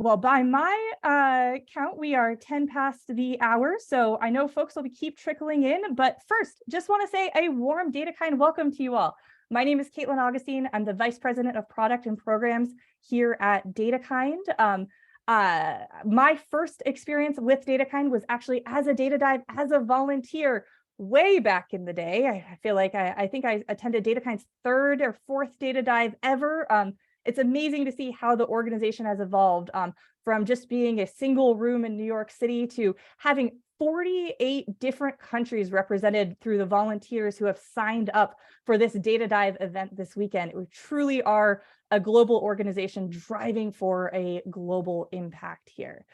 Well, by my count, we are 10 past the hour, so I know folks will keep trickling in, but first, just want to say a warm DataKind welcome to you all. My name is Caitlin Augustine. I'm the Vice President of Product and Programs here at DataKind. My first experience with DataKind was actually as a DataDive, as a volunteer, way back in the day. I feel like I think I attended DataKind's third or fourth DataDive ever. It's amazing to see how the organization has evolved from just being a single room in New York City to having 48 different countries represented through the volunteers who have signed up for this DataDive event this weekend. We truly are a global organization driving for a global impact here.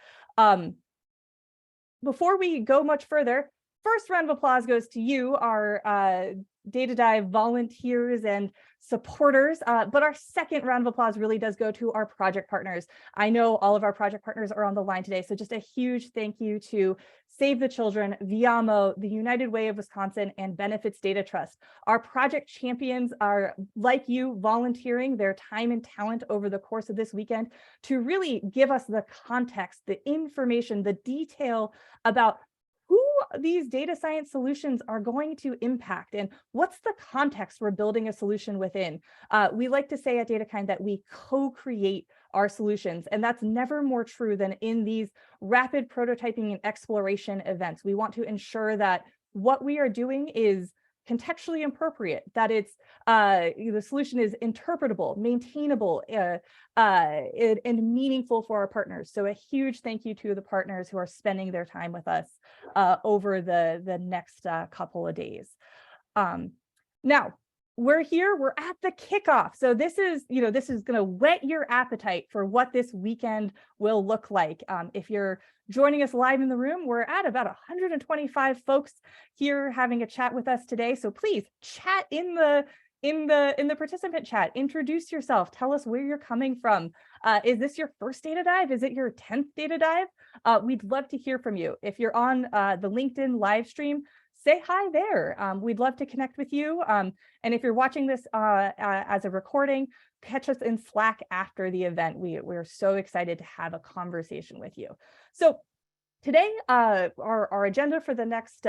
Before we go much further, first round of applause goes to you, our DataDive volunteers and supporters, but our second round of applause really does go to our project partners. I know all of our project partners are on the line today, so just a huge thank you to Save the Children, Viamo, the United Way of Wisconsin, and Benefits Data Trust. Our project champions are, like you, volunteering their time and talent over the course of this weekend to really give us the context, the information, the detail about who these data science solutions are going to impact and what's the context we're building a solution within. We like to say at DataKind that we co-create our solutions, and that's never more true than in these rapid prototyping and exploration events. We want to ensure that what we are doing is contextually appropriate, that it's the solution is interpretable, maintainable, and meaningful for our partners. So a huge thank you to the partners who are spending their time with us over the next couple of days. Now, we're here, we're at the kickoff. So this is going to whet your appetite for what this weekend will look like. If you're joining us live in the room, we're at about 125 folks here having a chat with us today. So please chat in the participant chat, introduce yourself, tell us where you're coming from. Is this your first DataDive? Is it your 10th DataDive? We'd love to hear from you. If you're on the LinkedIn live stream, say hi there. We'd love to connect with you. And if you're watching this as a recording, catch us in Slack after the event. We're so excited to have a conversation with you. So today, our agenda for the next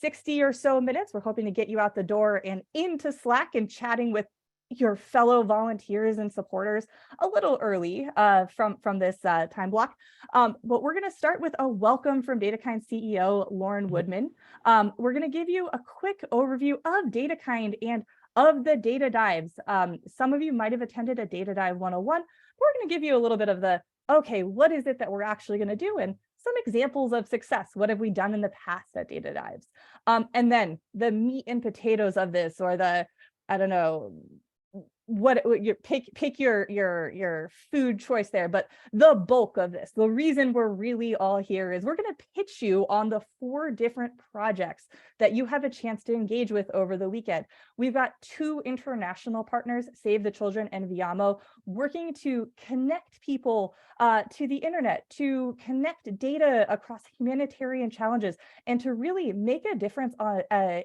60 or so minutes, we're hoping to get you out the door and into Slack and chatting with your fellow volunteers and supporters a little early from this time block. But we're going to start with a welcome from DataKind CEO Lauren Woodman. We're going to give you a quick overview of DataKind and of the DataDives. Some of you might have attended a DataDive 101. We're going to give you a little bit of the, okay, what is it that we're actually going to do? And some examples of success. What have we done in the past at DataDives? And then the meat and potatoes of this, or the, I don't know, what you pick your food choice there, but the bulk of this, the reason we're really all here is we're going to pitch you on the 4 different projects that you have a chance to engage with over the weekend. We've got 2 international partners, Save the Children and Viamo, working to connect people to the internet, to connect data across humanitarian challenges, and to really make a difference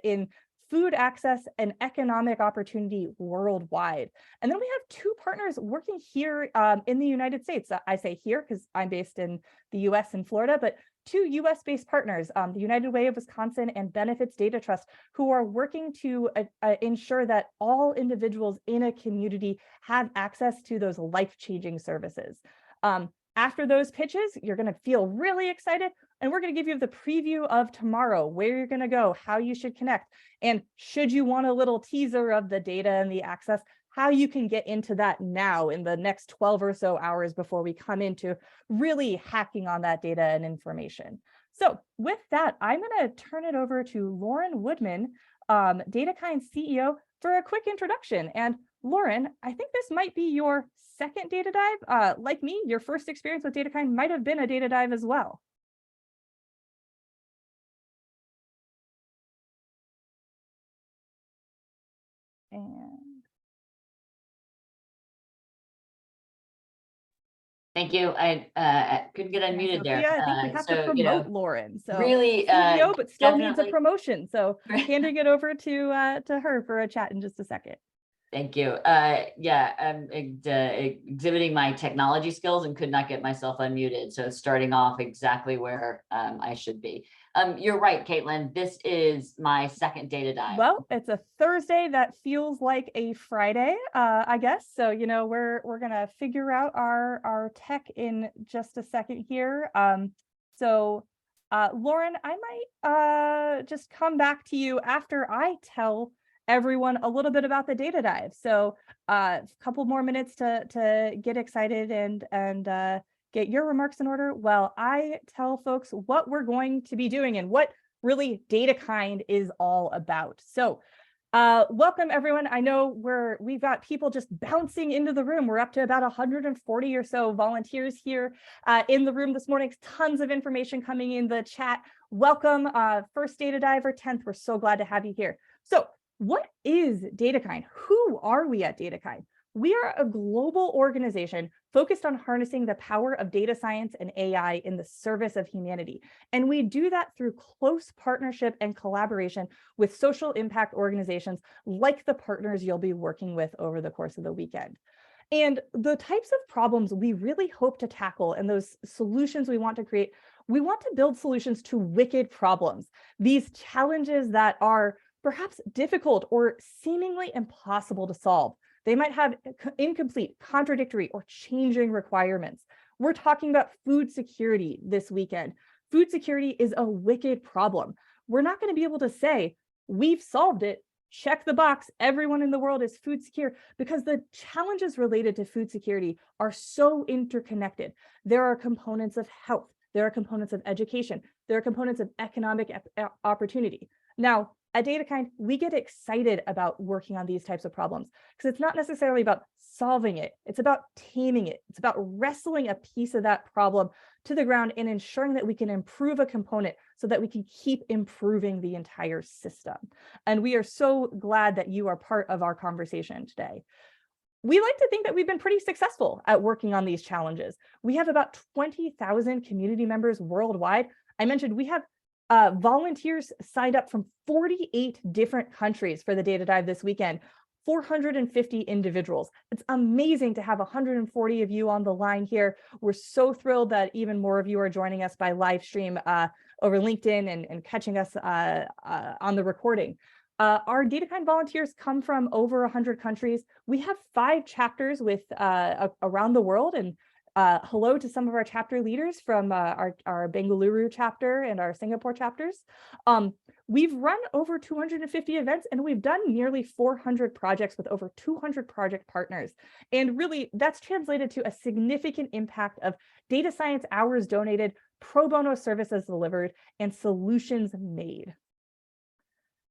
in food access and economic opportunity worldwide. And then we have 2 partners working here in the United States. I say here because I'm based in the US and Florida, but 2 US-based partners, the United Way of Wisconsin and Benefits Data Trust, who are working to ensure that all individuals in a community have access to those life-changing services. After those pitches, you're going to feel really excited, and we're going to give you the preview of tomorrow, where you're going to go, how you should connect, and should you want a little teaser of the data and the access, how you can get into that now in the next 12 or so hours before we come into really hacking on that data and information. So with that, I'm going to turn it over to Lauren Woodman, DataKind CEO, for a quick introduction. And Lauren, I think this might be your second DataDive. Like me, your first experience with DataKind might have been a DataDive as well. And thank you. I couldn't get unmuted there. Yeah, I think we have to promote Lauren. So really, CEO, but still needs a promotion. So handing it over to her for a chat in just a second. Thank you. Yeah, I'm exhibiting my technology skills and could not get myself unmuted. So starting off exactly where I should be. You're right, Caitlin. This is my second data dive. Well, it's a Thursday that feels like a Friday, I guess. So, you know, we're gonna figure out our tech in just a second here. Lauren, I might just come back to you after I tell everyone a little bit about the data dive. So a couple more minutes to get excited and get your remarks in order while I tell folks what we're going to be doing and what really DataKind is all about. So welcome everyone. I know we've got people just bouncing into the room. We're up to about 140 or so volunteers here in the room this morning. Tons of information coming in the chat. Welcome, first data diver, 10th. We're so glad to have you here. So what is DataKind? Who are we at DataKind? We are a global organization focused on harnessing the power of data science and AI in the service of humanity. And we do that through close partnership and collaboration with social impact organizations like the partners you'll be working with over the course of the weekend. And the types of problems we really hope to tackle and those solutions we want to create, we want to build solutions to wicked problems, these challenges that are perhaps difficult or seemingly impossible to solve. They might have incomplete, contradictory, or changing requirements. We're talking about food security this weekend. Food security is a wicked problem. We're not going to be able to say, we've solved it, check the box, everyone in the world is food secure, because the challenges related to food security are so interconnected. There are components of health, there are components of education, there are components of economic opportunity. Now, at DataKind, we get excited about working on these types of problems because it's not necessarily about solving it. It's about taming it. It's about wrestling a piece of that problem to the ground and ensuring that we can improve a component so that we can keep improving the entire system. And we are so glad that you are part of our conversation today. We like to think that we've been pretty successful at working on these challenges. We have about 20,000 community members worldwide. I mentioned we have volunteers signed up from 48 different countries for the data dive this weekend, 450 individuals. It's amazing to have 140 of you on the line here. We're so thrilled that even more of you are joining us by live stream over LinkedIn and catching us on the recording. Our DataKind volunteers come from over 100 countries. We have 5 chapters with around the world, and hello to some of our chapter leaders from our Bengaluru chapter and our Singapore chapters. We've run over 250 events and we've done nearly 400 projects with over 200 project partners. And really that's translated to a significant impact of data science hours donated, pro bono services delivered, and solutions made.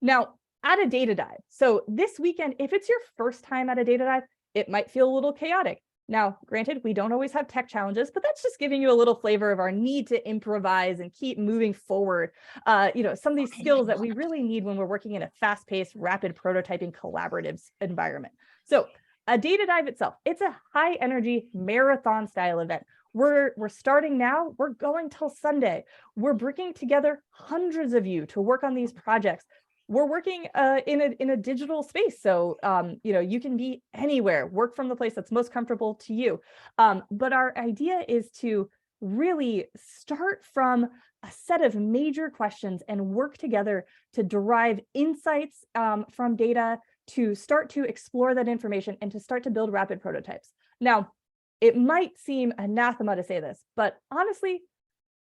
Now, at a data dive. So this weekend, if it's your first time at a data dive, it might feel a little chaotic. Now, granted, we don't always have tech challenges, but that's just giving you a little flavor of our need to improvise and keep moving forward. Some of these skills that we really need when we're working in a fast-paced, rapid prototyping collaborative environment. So a data dive itself, it's a high-energy marathon style event. We're starting now, we're going till Sunday. We're bringing together hundreds of you to work on these projects. We're working in a digital space, so you can be anywhere, work from the place that's most comfortable to you. But our idea is to really start from a set of major questions and work together to derive insights from data, to start to explore that information and to start to build rapid prototypes. Now, it might seem anathema to say this, but honestly,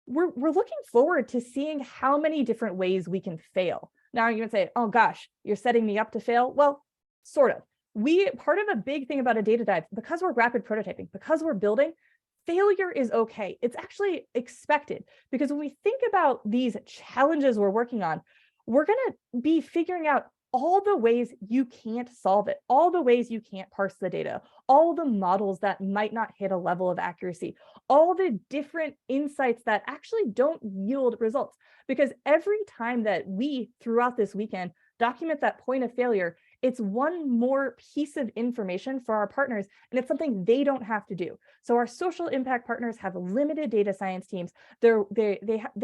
we're looking forward to seeing how many different ways we can fail. Now you're gonna say, oh gosh, you're setting me up to fail. Well, sort of. Part of a big thing about a data dive, because we're rapid prototyping, because we're building, failure is okay. It's actually expected, because when we think about these challenges we're working on, we're gonna be figuring out all the ways you can't solve it, all the ways you can't parse the data, all the models that might not hit a level of accuracy, all the different insights that actually don't yield results. Because every time that we, throughout this weekend, document that point of failure, it's one more piece of information for our partners, and it's something they don't have to do. So our social impact partners have limited data science teams. They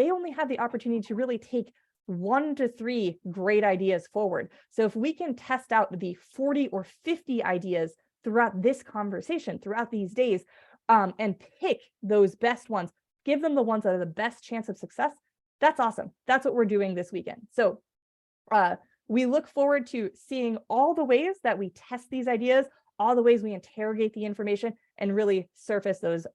only have the opportunity to really take 1 to 3 great ideas forward. So if we can test out the 40 or 50 ideas throughout this conversation, throughout these days, and pick those best ones, give them the ones that are the best chance of success, that's awesome. That's what we're doing this weekend. So we look forward to seeing all the ways that we test these ideas, all the ways we interrogate the information, and really surface those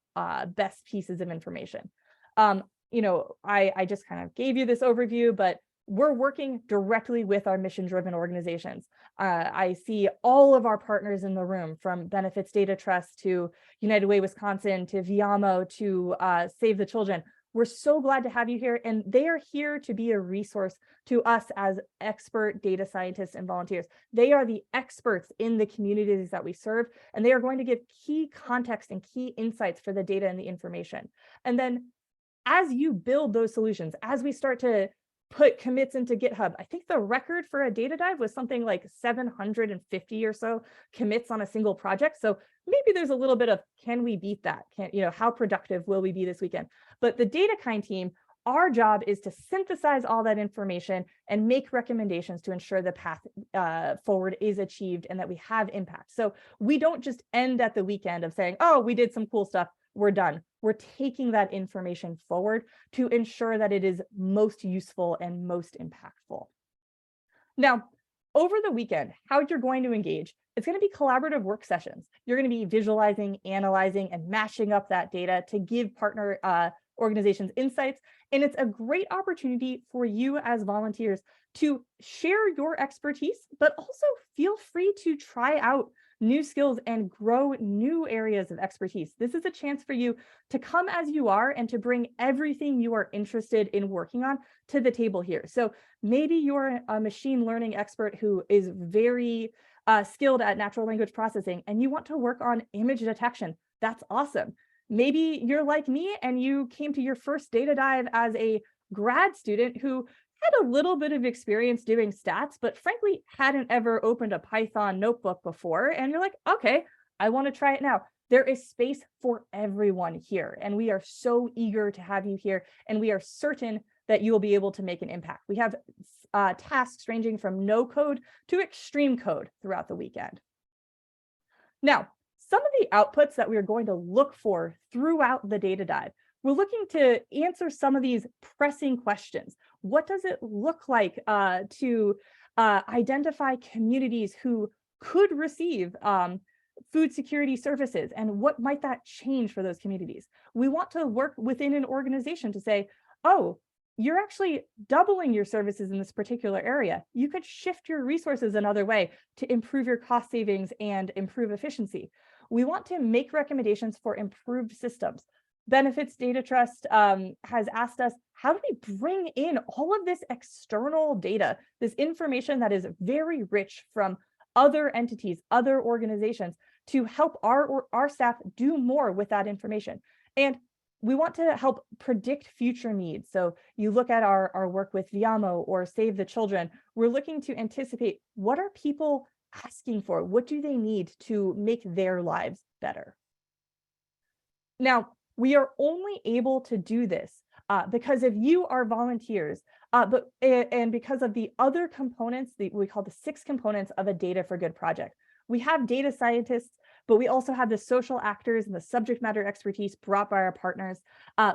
best pieces of information. I just kind of gave you this overview, but we're working directly with our mission-driven organizations. I see all of our partners in the room, from Benefits Data Trust to United Way Wisconsin to Viamo to Save the Children. We're so glad to have you here, and they are here to be a resource to us as expert data scientists and volunteers. They are the experts in the communities that we serve, and they are going to give key context and key insights for the data and the information. And then as you build those solutions, as we start to put commits into GitHub, I think the record for a DataDive was something like 750 or so commits on a single project. So maybe there's a little bit of, can we beat that? How productive will we be this weekend? But the DataKind team, our job is to synthesize all that information and make recommendations to ensure the path forward is achieved and that we have impact. So we don't just end at the weekend of saying, oh, we did some cool stuff, we're done. We're taking that information forward to ensure that it is most useful and most impactful. Now, over the weekend, how you're going to engage, it's going to be collaborative work sessions. You're going to be visualizing, analyzing, and mashing up that data to give partner organizations insights. And it's a great opportunity for you as volunteers to share your expertise, but also feel free to try out new skills and grow new areas of expertise. This is a chance for you to come as you are and to bring everything you are interested in working on to the table here. So maybe you're a machine learning expert who is very skilled at natural language processing and you want to work on image detection. That's awesome. Maybe you're like me and you came to your first DataDive as a grad student who had a little bit of experience doing stats, but frankly hadn't ever opened a Python notebook before. And you're like, okay, I want to try it now. There is space for everyone here. And we are so eager to have you here. And we are certain that you will be able to make an impact. We have tasks ranging from no code to extreme code throughout the weekend. Now, some of the outputs that we're going to look for throughout the DataDive, we're looking to answer some of these pressing questions. What does it look like to identify communities who could receive food security services, and what might that change for those communities? We want to work within an organization to say, oh, you're actually doubling your services in this particular area. You could shift your resources another way to improve your cost savings and improve efficiency. We want to make recommendations for improved systems. Benefits Data Trust has asked us, how do we bring in all of this external data, this information that is very rich from other entities, other organizations, to help our staff do more with that information? And we want to help predict future needs. So you look at our work with Viamo or Save the Children, we're looking to anticipate, what are people asking for? What do they need to make their lives better? Now, we are only able to do this because of you, our volunteers, and because of the other components that we call the 6 components of a Data for Good project. We have data scientists, but we also have the social actors and the subject matter expertise brought by our partners.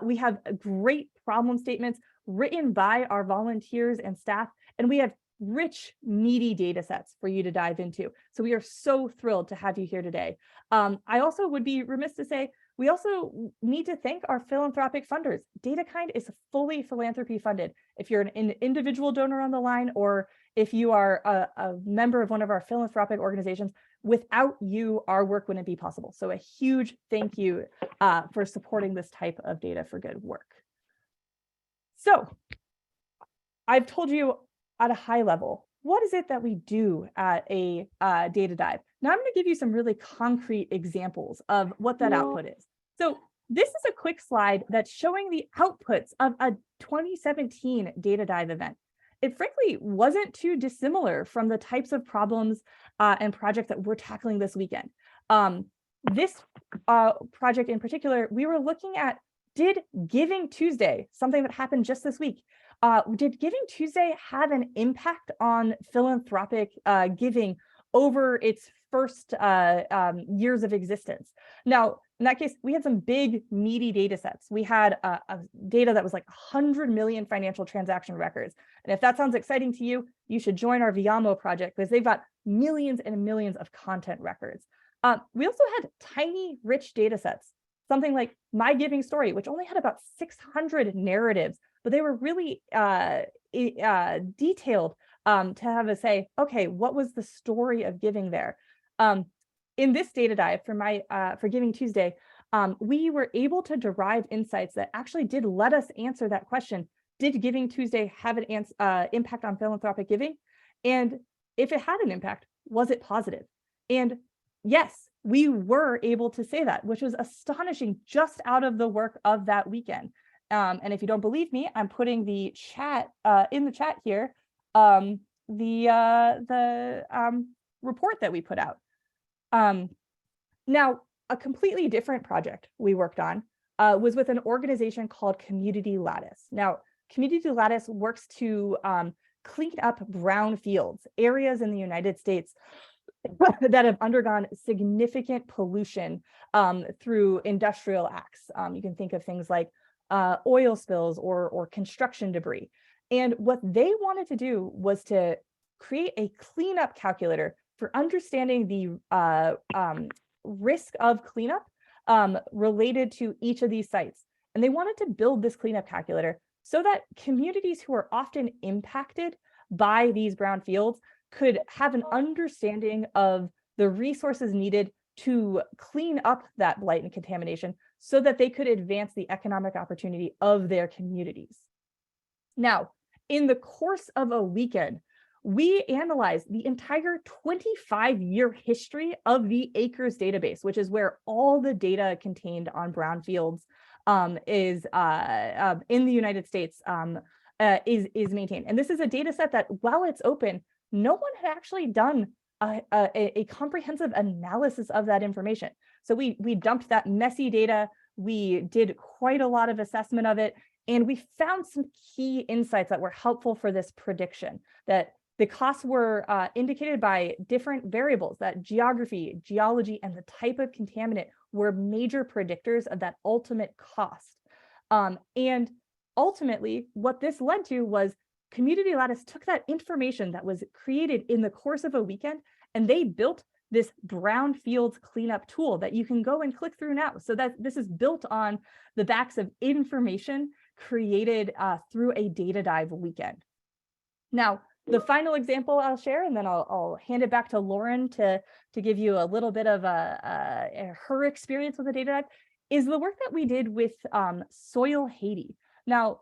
We have great problem statements written by our volunteers and staff, and we have rich, meaty data sets for you to dive into. So we are so thrilled to have you here today. I also would be remiss to say, we also need to thank our philanthropic funders. DataKind is fully philanthropy funded. If you're an individual donor on the line, or if you are a member of one of our philanthropic organizations, without you, our work wouldn't be possible. So a huge thank you for supporting this type of Data for Good work. So I've told you at a high level, what is it that we do at a DataDive? Now I'm going to give you some really concrete examples of what that output is. So this is a quick slide that's showing the outputs of a 2017 DataDive event. It frankly wasn't too dissimilar from the types of problems and projects that we're tackling this weekend. This project in particular, we were looking at, did Giving Tuesday, something that happened just this week, did Giving Tuesday have an impact on philanthropic giving over its first years of existence? Now, in that case, we had some big, meaty data sets. We had data that was like 100 million financial transaction records. And if that sounds exciting to you, you should join our Viamo project because they've got millions and millions of content records. We also had tiny, rich data sets, something like My Giving Story, which only had about 600 narratives, but they were really detailed to have us say, okay, what was the story of giving there? In this data dive for Giving Tuesday, we were able to derive insights that actually did let us answer that question. Did Giving Tuesday have an impact on philanthropic giving? And if it had an impact, was it positive? And yes, we were able to say that, which was astonishing just out of the work of that weekend. And if you don't believe me, I'm putting the chat in the chat here, the report that we put out. Now, a completely different project we worked on was with an organization called Community Lattice. Now, Community Lattice works to clean up brown fields, areas in the United States that have undergone significant pollution through industrial acts. You can think of things like oil spills or construction debris. And what they wanted to do was to create a cleanup calculator for understanding the risk of cleanup related to each of these sites. And they wanted to build this cleanup calculator so that communities who are often impacted by these brown fields could have an understanding of the resources needed to clean up that blight and contamination so that they could advance the economic opportunity of their communities. Now, in the course of a weekend, we analyzed the entire 25-year history of the ACRES database, which is where all the data contained on brown fields is in the United States is maintained. And this is a data set that, while it's open, no one had actually done a comprehensive analysis of that information. So we dumped that messy data, we did quite a lot of assessment of it, and we found some key insights that were helpful for this prediction, that the costs were indicated by different variables, that geography, geology, and the type of contaminant were major predictors of that ultimate cost. And ultimately, what this led to was Community Lattice took that information that was created in the course of a weekend, and they built this brown fields cleanup tool that you can go and click through now. So that this is built on the backs of information created through a DataDive weekend. Now, the final example I'll share, and then I'll hand it back to Lauren to give you a little bit of her experience with the DataDive, is the work that we did with Soil Haiti. Now,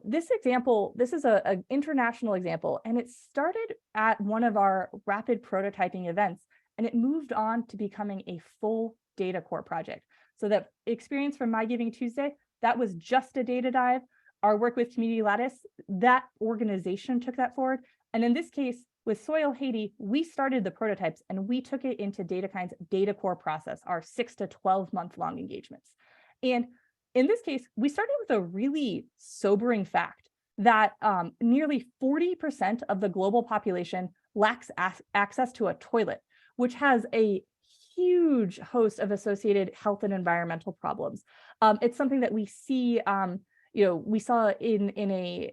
this is an international example, and it started at one of our rapid prototyping events, and it moved on to becoming a full data core project. So that experience from My Giving Tuesday, that was just a data dive. Our work with Community Lattice, that organization took that forward. And in this case, with Soil Haiti, we started the prototypes and we took it into DataKind's data core process, our 6 to 12 month long engagements. And in this case, we started with a really sobering fact that nearly 40% of the global population lacks access to a toilet, which has a huge host of associated health and environmental problems. It's something that we see, we saw in a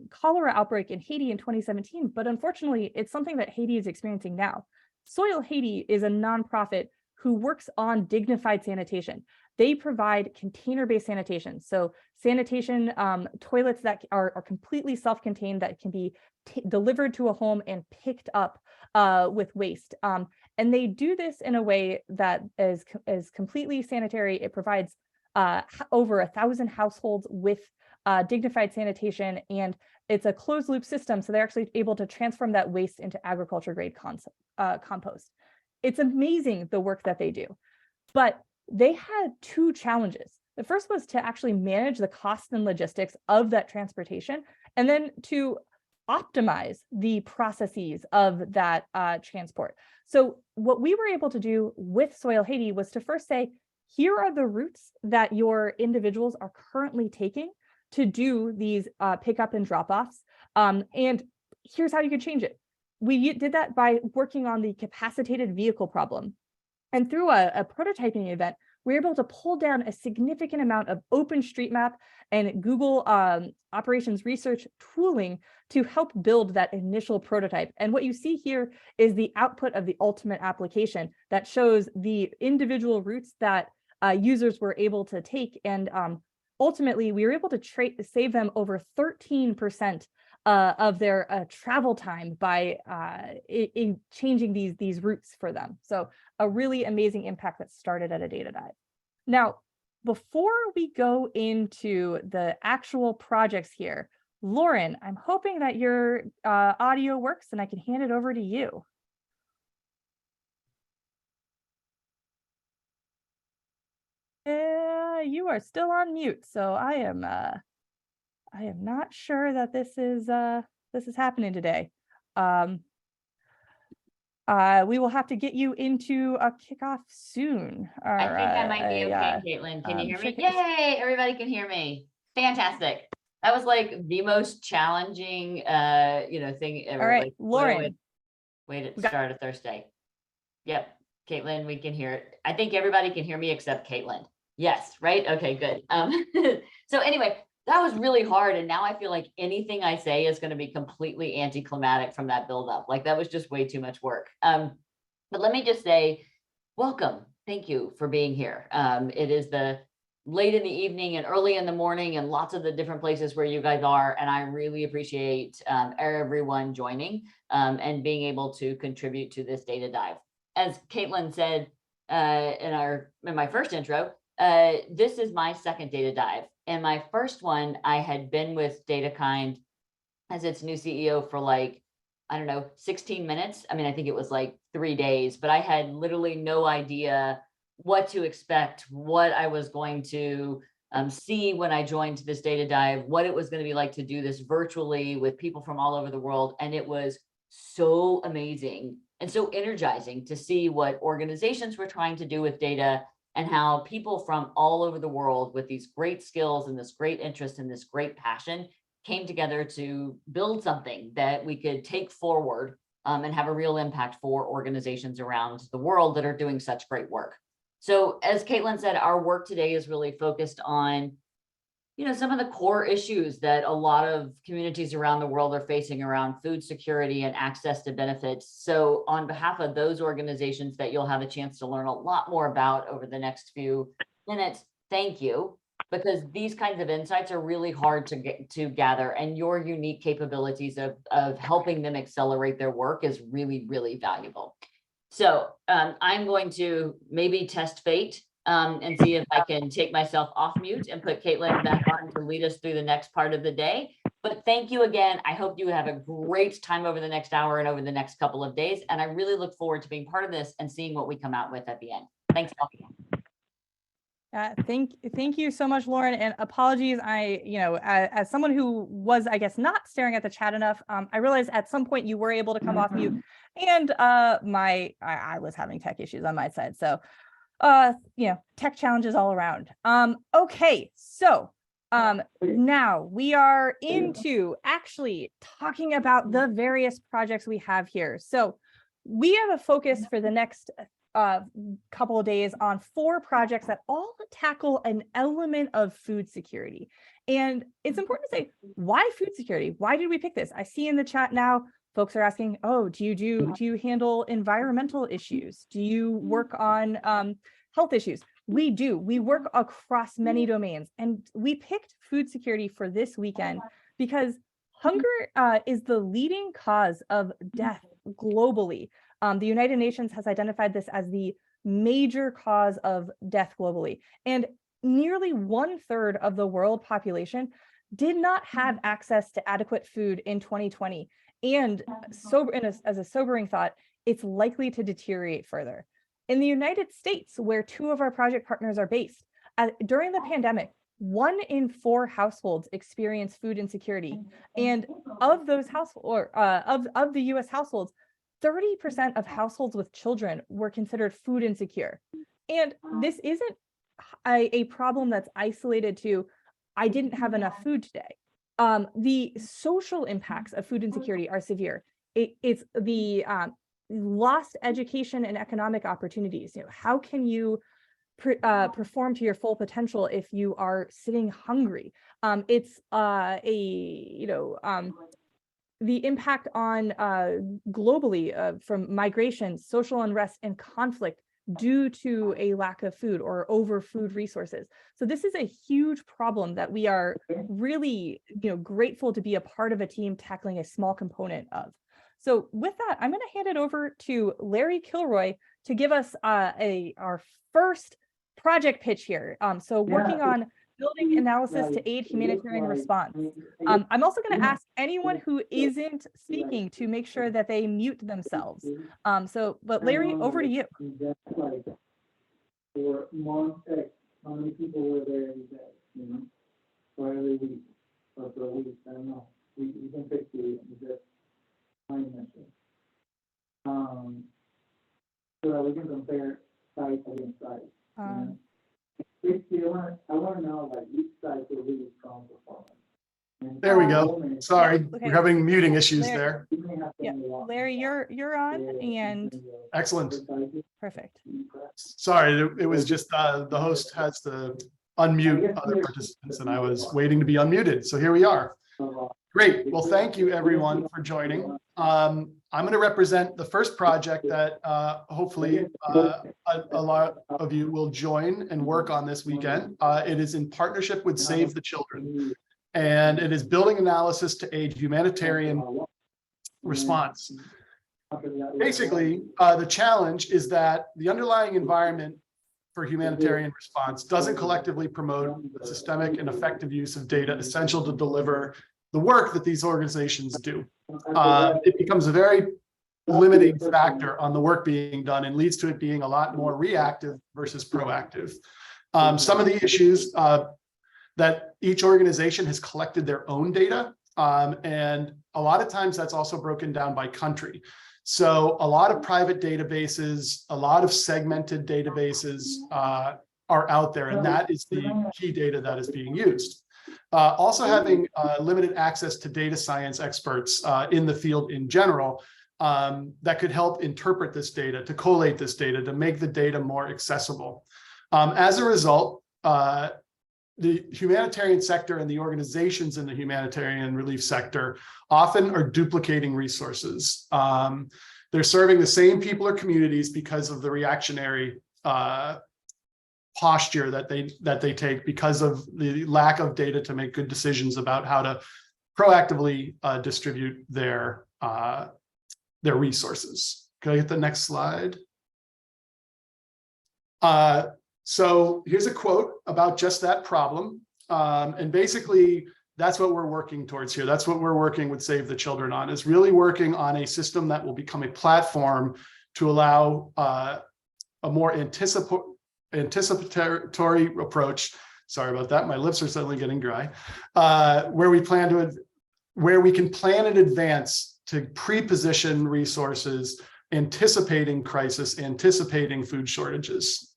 cholera outbreak in Haiti in 2017, but unfortunately, it's something that Haiti is experiencing now. Soil Haiti is a nonprofit who works on dignified sanitation. They provide container-based sanitation. So sanitation toilets that are completely self-contained, that can be delivered to a home and picked up with waste. And they do this in a way that is completely sanitary. It provides over 1,000 households with dignified sanitation, and it's a closed loop system. So they're actually able to transform that waste into agriculture grade compost. It's amazing the work that they do, but they had two challenges. The first was to actually manage the cost and logistics of that transportation, and then to optimize the processes of that transport. So what we were able to do with Soil Haiti was to first say, here are the routes that your individuals are currently taking to do these pickup and drop-offs. And here's how you could change it. We did that by working on the capacitated vehicle problem. And through a prototyping event, we were able to pull down a significant amount of OpenStreetMap and Google operations research tooling to help build that initial prototype. And what you see here is the output of the ultimate application that shows the individual routes that users were able to take. And ultimately, we were able to save them over 13% of their travel time by in changing these routes for them. So a really amazing impact that started at a DataDive. Now, before we go into the actual projects here, Lauren, I'm hoping that your audio works and I can hand it over to you. You are still on mute, so I am not sure that this is happening today. We will have to get you into a kickoff soon. I think I might be okay, Caitlin. Can you hear me? Yay, everybody can hear me. Fantastic. That was like the most challenging thing ever. All right, like, Lauren. Wait at the start of Thursday. Yep, Caitlin, we can hear it. I think everybody can hear me except Caitlin. Yes, right? Okay, good. So anyway, that was really hard. And now I feel like anything I say is going to be completely anticlimactic from that buildup. Like that was just way too much work. But let me just say, welcome. Thank you for being here. It is the late in the evening and early in the morning and lots of the different places where you guys are. And I really appreciate everyone joining and being able to contribute to this data dive. As Caitlin said in my first intro, this is my second data dive. And my first one, I had been with DataKind as its new CEO for like, I don't know, 16 minutes. I mean, I think it was like 3 days, but I had literally no idea what to expect, what I was going to see when I joined this data dive, what it was going to be like to do this virtually with people from all over the world. And it was so amazing and so energizing to see what organizations were trying to do with data and how people from all over the world with these great skills and this great interest and this great passion came together to build something that we could take forward and have a real impact for organizations around the world that are doing such great work. So as Caitlin said, our work today is really focused on some of the core issues that a lot of communities around the world are facing around food security and access to benefits. So on behalf of those organizations that you'll have a chance to learn a lot more about over the next few minutes, thank you, because these kinds of insights are really hard to gather, and your unique capabilities of helping them accelerate their work is really, really valuable. So I'm going to maybe test fate and see if I can take myself off mute and put Caitlin back on to lead us through the next part of the day. But thank you again. I hope you have a great time over the next hour and over the next couple of days. And I really look forward to being part of this and seeing what we come out with at the end. Thanks all. Thank you so much, Lauren, and apologies. As someone who was, I guess, not staring at the chat enough, I realized at some point you were able to come off mute, and I was having tech issues on my side. So tech challenges all around. Okay, so now we are into actually talking about the various projects we have here. So we have a focus for the next couple of days on 4 projects that all tackle an element of food security. And it's important to say, why food security? Why did we pick this? I see in the chat now, folks are asking, oh, do you handle environmental issues? Do you work on health issues? We do. We work across many domains. And we picked food security for this weekend because hunger is the leading cause of death globally. The United Nations has identified this as the major cause of death globally. And nearly 1/3 of the world population did not have access to adequate food in 2020. And as a sobering thought, it's likely to deteriorate further. In the United States, where 2 of our project partners are based, during the pandemic, 1 in 4 households experienced food insecurity. And of those households, of the US households, 30% of households with children were considered food insecure. And this isn't a problem that's isolated to I didn't have enough food today. The social impacts of food insecurity are severe. It's the lost education and economic opportunities. How can you perform to your full potential if you are sitting hungry? It's the impact on globally from migration, social unrest, and conflict due to a lack of food or over food resources. So this is a huge problem that we are really, grateful to be a part of a team tackling a small component of. So with that, I'm going to hand it over to Larry Kilroy to give us our first project pitch here. So working on building analysis to aid humanitarian response. I'm also going to ask anyone who isn't speaking to make sure that they mute themselves. But Larry, over to you. For month X, how many people were there every day, or every week, or for a week, I don't know. We can pick the time measure. So that we can compare site against site. I want to know like each site will really strong performance. There we go. Sorry, okay. We're having muting issues Larry, there. Yeah, Larry, you're on, and Excellent. perfect. Sorry, it was just the host has to unmute other participants, and I was waiting to be unmuted. So here we are. Great. Well, thank you everyone for joining. I'm going to represent the first project that hopefully a lot of you will join and work on this weekend. It is in partnership with Save the Children, and it is building analysis to aid humanitarian response. Basically, the challenge is that the underlying environment for humanitarian response doesn't collectively promote the systemic and effective use of data essential to deliver the work that these organizations do. It becomes a very limiting factor on the work being done and leads to it being a lot more reactive versus proactive. Some of the issues that each organization has collected their own data, and a lot of times that's also broken down by country. So a lot of private databases, a lot of segmented databases are out there, and that is the key data that is being used. Also having limited access to data science experts in the field in general that could help interpret this data, to collate this data, to make the data more accessible. As a result, the humanitarian sector and the organizations in the humanitarian relief sector often are duplicating resources. They're serving the same people or communities because of the reactionary posture that they take because of the lack of data to make good decisions about how to proactively distribute their resources. Can I get the next slide? So here's a quote about just that problem. And basically, that's what we're working towards here. That's what we're working with Save the Children on, is really working on a system that will become a platform to allow a more anticipatory approach. Sorry about that. My lips are suddenly getting dry. Where we can plan in advance to pre-position resources, anticipating crisis, anticipating food shortages.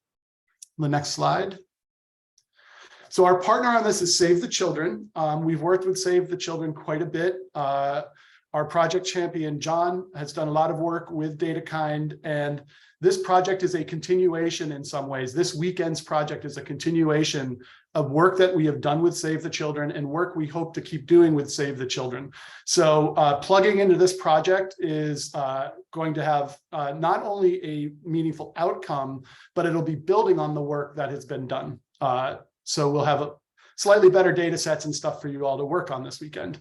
The next slide. So our partner on this is Save the Children. We've worked with Save the Children quite a bit. Our project champion, John, has done a lot of work with DataKind, and this project is a continuation in some ways. This weekend's project is a continuation of work that we have done with Save the Children and work we hope to keep doing with Save the Children. So plugging into this project is going to have not only a meaningful outcome, but it'll be building on the work that has been done. So we'll have slightly better data sets and stuff for you all to work on this weekend.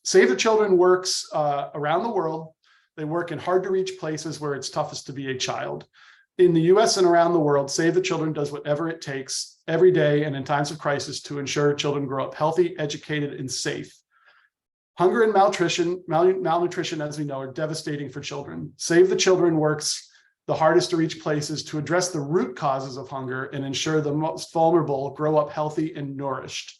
Save the Children works around the world. They work in hard to reach places where it's toughest to be a child. In the US and around the world, Save the Children does whatever it takes every day and in times of crisis to ensure children grow up healthy, educated, and safe. Hunger and malnutrition, as we know, are devastating for children. Save the Children works the hardest to reach places to address the root causes of hunger and ensure the most vulnerable grow up healthy and nourished.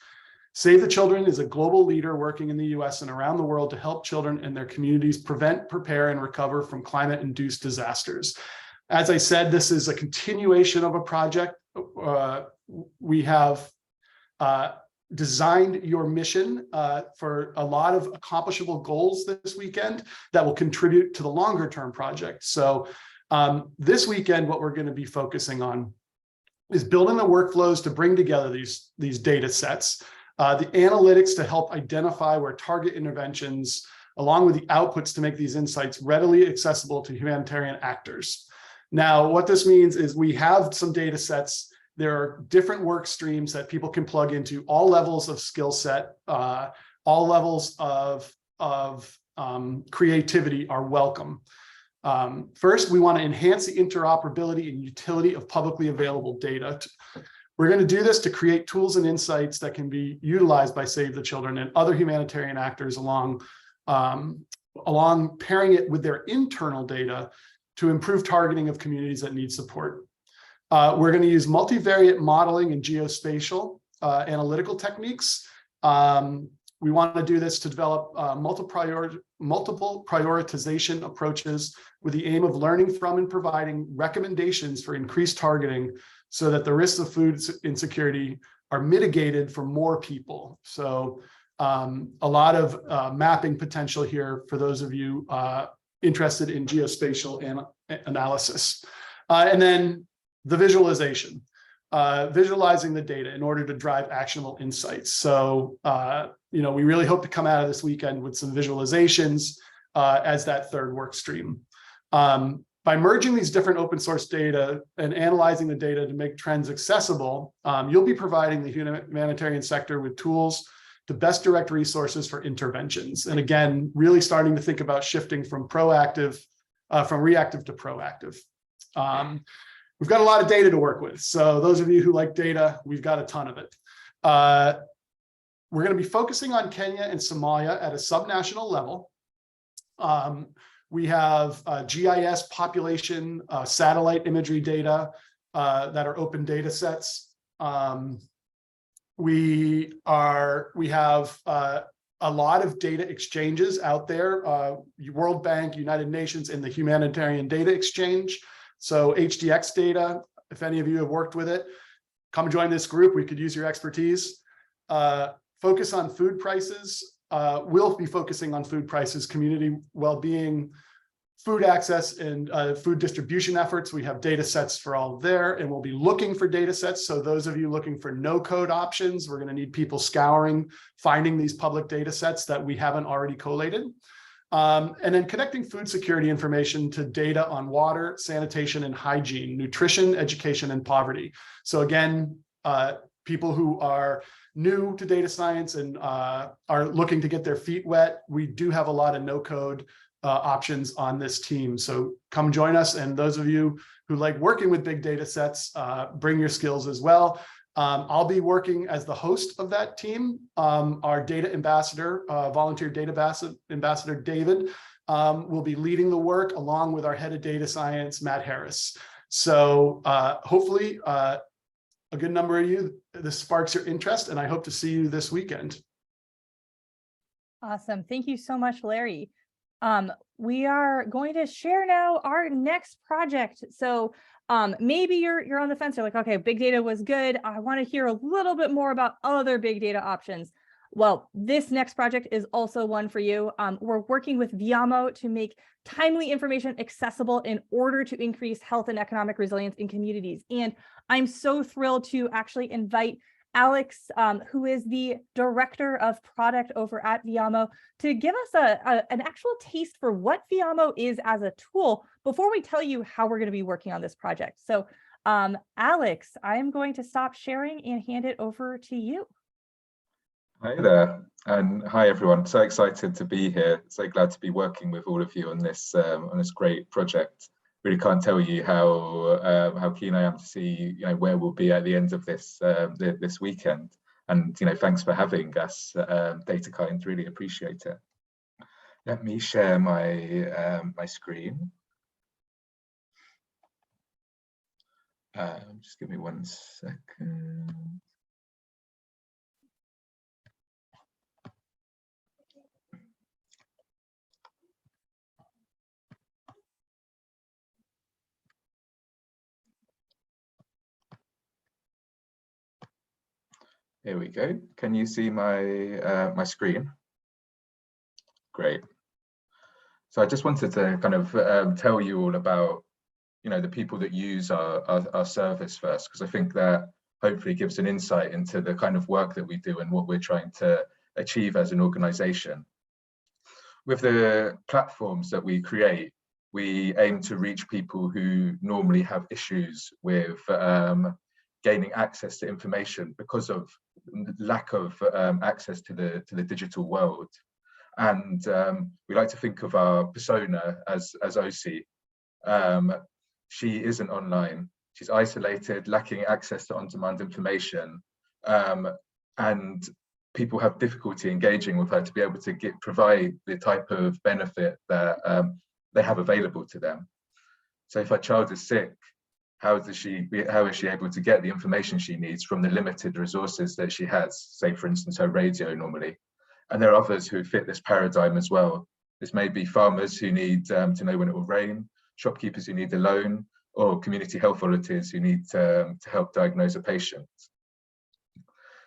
Save the Children is a global leader working in the US and around the world to help children and their communities prevent, prepare, and recover from climate-induced disasters. As I said, this is a continuation of a project. We have designed your mission for a lot of accomplishable goals this weekend that will contribute to the longer term project. So this weekend, what we're going to be focusing on is building the workflows to bring together these data sets, the analytics to help identify where target interventions, along with the outputs to make these insights readily accessible to humanitarian actors. Now, what this means is we have some data sets. There are different work streams that people can plug into, all levels of skill set, all levels of creativity are welcome. First, we want to enhance the interoperability and utility of publicly available data. We're going to do this to create tools and insights that can be utilized by Save the Children and other humanitarian actors along pairing it with their internal data to improve targeting of communities that need support. We're going to use multivariate modeling and geospatial analytical techniques. We want to do this to develop multiple prioritization approaches with the aim of learning from and providing recommendations for increased targeting so that the risks of food insecurity are mitigated for more people. So a lot of mapping potential here for those of you interested in geospatial analysis. And then the visualization, visualizing the data in order to drive actionable insights. So, we really hope to come out of this weekend with some visualizations as that third work stream. By merging these different open source data and analyzing the data to make trends accessible, you'll be providing the humanitarian sector with tools to best direct resources for interventions. And again, really starting to think about shifting from reactive to proactive. We've got a lot of data to work with. So those of you who like data, we've got a ton of it. We're going to be focusing on Kenya and Somalia at a subnational level. We have GIS population, satellite imagery data that are open data sets. We have a lot of data exchanges out there, World Bank, United Nations, and the Humanitarian Data Exchange. So HDX data, if any of you have worked with it, come join this group. We could use your expertise. Focus on food prices. We'll be focusing on food prices, community well-being, food access, and food distribution efforts. We have data sets for all there, and we'll be looking for data sets. So those of you looking for no-code options, we're going to need people scouring, finding these public data sets that we haven't already collated. And then connecting food security information to data on water, sanitation, and hygiene, nutrition, education, and poverty. So again, people who are new to data science and are looking to get their feet wet, we do have a lot of no-code options on this team. So come join us. And those of you who like working with big data sets, bring your skills as well. I'll be working as the host of that team. Our data ambassador, volunteer data ambassador, David, will be leading the work along with our head of data science, Matt Harris. So hopefully a good number of you, this sparks your interest, and I hope to see you this weekend. Awesome. Thank you so much, Larry. We are going to share now our next project. So maybe you're on the fence. You're like, okay, big data was good. I want to hear a little bit more about other big data options. Well, this next project is also one for you. We're working with Viamo to make timely information accessible in order to increase health and economic resilience in communities. And I'm so thrilled to actually invite Alex, who is the director of product over at Viamo, to give us an actual taste for what Viamo is as a tool before we tell you how we're going to be working on this project. So Alex, I'm going to stop sharing and hand it over to you. Hi there, and hi everyone. So excited to be here. So glad to be working with all of you on this great project. Really can't tell you how keen I am to see where we'll be at the end of this this weekend. And thanks for having us, DataKind. Really appreciate it. Let me share my my screen. Just give me 1 second. Here we go. Can you see my my screen? Great. So I just wanted to kind of tell you all about, the people that use our service first, because I think that hopefully gives an insight into the kind of work that we do and what we're trying to achieve as an organization. With the platforms that we create, we aim to reach people who normally have issues with gaining access to information because of lack of access to the digital world. And we like to think of our persona as OC. She isn't online. She's isolated, lacking access to on-demand information, and people have difficulty engaging with her to be able to provide the type of benefit that they have available to them. So if a child is sick, how is she able to get the information she needs from the limited resources that she has, say for instance her radio normally? And there are others who fit this paradigm as well. This may be farmers who need to know when it will rain, shopkeepers who need a loan, or community health volunteers who need to help diagnose a patient.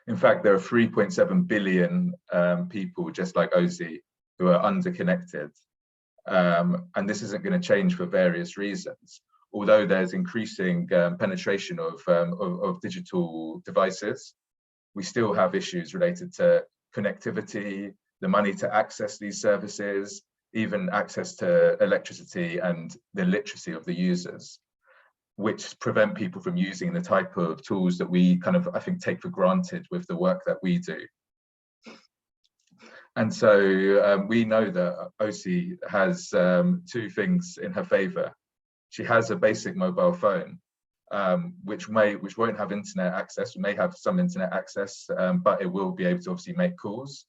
In fact, there are 3.7 billion people just like Ozzy who are underconnected. And this isn't going to change for various reasons. Although there's increasing penetration of digital devices, we still have issues related to connectivity, the money to access these services, even access to electricity and the literacy of the users, which prevent people from using the type of tools that we kind of, I think, take for granted with the work that we do. And so we know that OC has two things in her favor. She has a basic mobile phone, which won't have internet access. We may have some internet access, but it will be able to obviously make calls.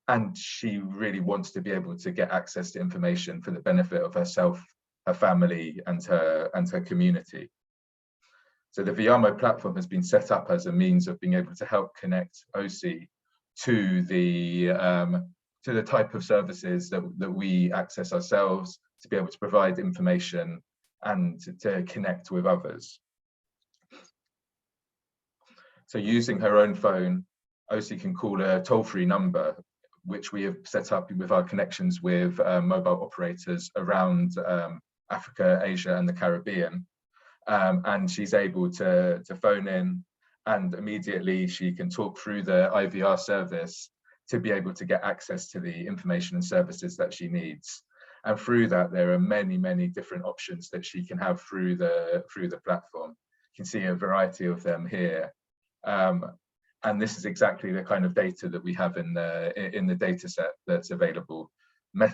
And she really wants to be able to get access to information for the benefit of herself, her family, and her community. So the Viamo platform has been set up as a means of being able to help connect OC to the type of services that we access ourselves, to be able to provide information and to connect with others. So using her own phone, OC can call a toll-free number, which we have set up with our connections with mobile operators around Africa, Asia, and the Caribbean. And she's able to phone in, and immediately she can talk through the IVR service to be able to get access to the information and services that she needs. And through that, there are many, many different options that she can have through the platform. You can see a variety of them here. And this is exactly the kind of data that we have in the data set that's available.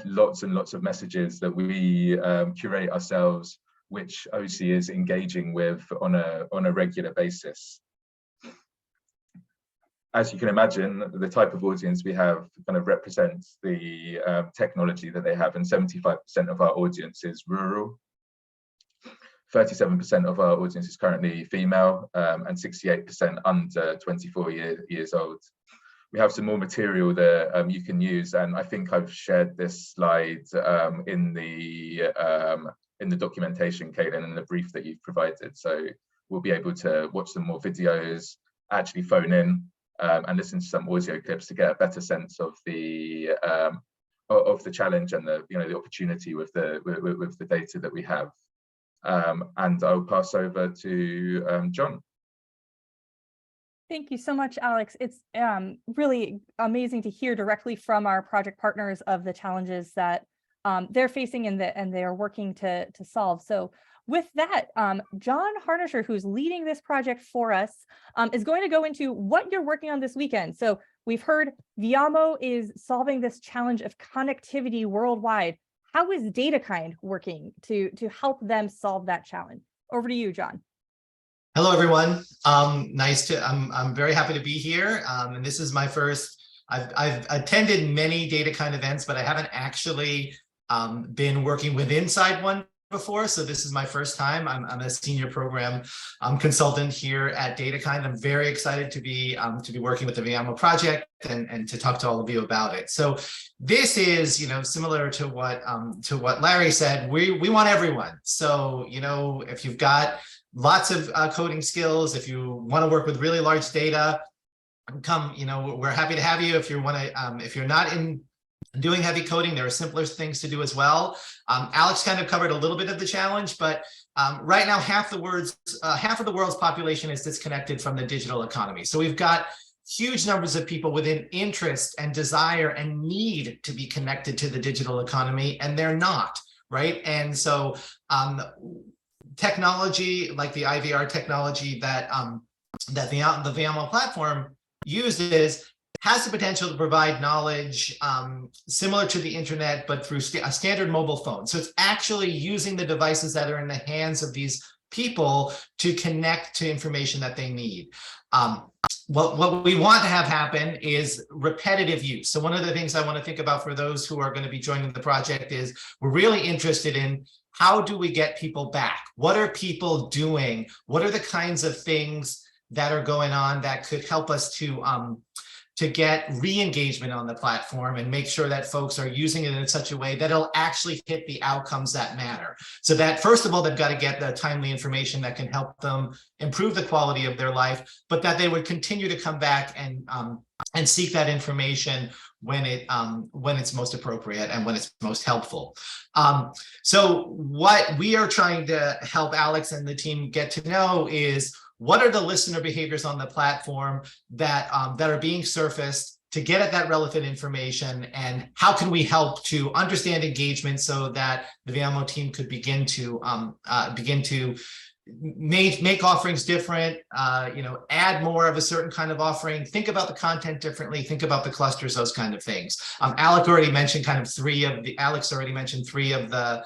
Lots and lots of messages that we curate ourselves, which OC is engaging with on a regular basis. As you can imagine, the type of audience we have kind of represents the technology that they have, and 75% of our audience is rural. 37% of our audience is currently female, and 68% under 24 years old. We have some more material that you can use, and I think I've shared this slide in the documentation, Caitlin, and the brief that you've provided. So we'll be able to watch some more videos, actually phone in, and listen to some audio clips to get a better sense of the challenge and the opportunity with the data that we have. And I'll pass over to John. Thank you so much, Alex. It's really amazing to hear directly from our project partners of the challenges that they're facing and they are working to solve. So with that, John Harnisher, who's leading this project for us, is going to go into what you're working on this weekend. So we've heard Viamo is solving this challenge of connectivity worldwide. How is DataKind working to help them solve that challenge? Over to you, John. Hello, everyone. I'm very happy to be here. And this is my first, I've attended many DataKind events, but I haven't actually been working with inside one before. So this is my first time. I'm a senior program consultant here at DataKind. I'm very excited to be working with the Viamo project and to talk to all of you about it. So this is, similar to what Larry said. We want everyone. So, if you've got lots of coding skills, if you want to work with really large data, come, we're happy to have you. If you want to, if you're not doing heavy coding, there are simpler things to do as well. Alex kind of covered a little bit of the challenge, but right now half of the world's population is disconnected from the digital economy. So we've got huge numbers of people with an interest and desire and need to be connected to the digital economy, and they're not, right? And so technology like the IVR technology that the VMO platform uses has the potential to provide knowledge similar to the internet, but through a standard mobile phone. So it's actually using the devices that are in the hands of these people to connect to information that they need. What we want to have happen is repetitive use. So one of the things I want to think about for those who are going to be joining the project is we're really interested in how do we get people back? What are people doing? What are the kinds of things that are going on that could help us to get re-engagement on the platform and make sure that folks are using it in such a way that it'll actually hit the outcomes that matter. So that, first of all, they've got to get the timely information that can help them improve the quality of their life, but that they would continue to come back and seek that information when it's most appropriate and when it's most helpful. So what we are trying to help Alex and the team get to know is what are the listener behaviors on the platform that are being surfaced to get at that relevant information, and how can we help to understand engagement so that the VMO team could begin to make offerings different, add more of a certain kind of offering, think about the content differently, think about the clusters, those kind of things. Alex already mentioned three of the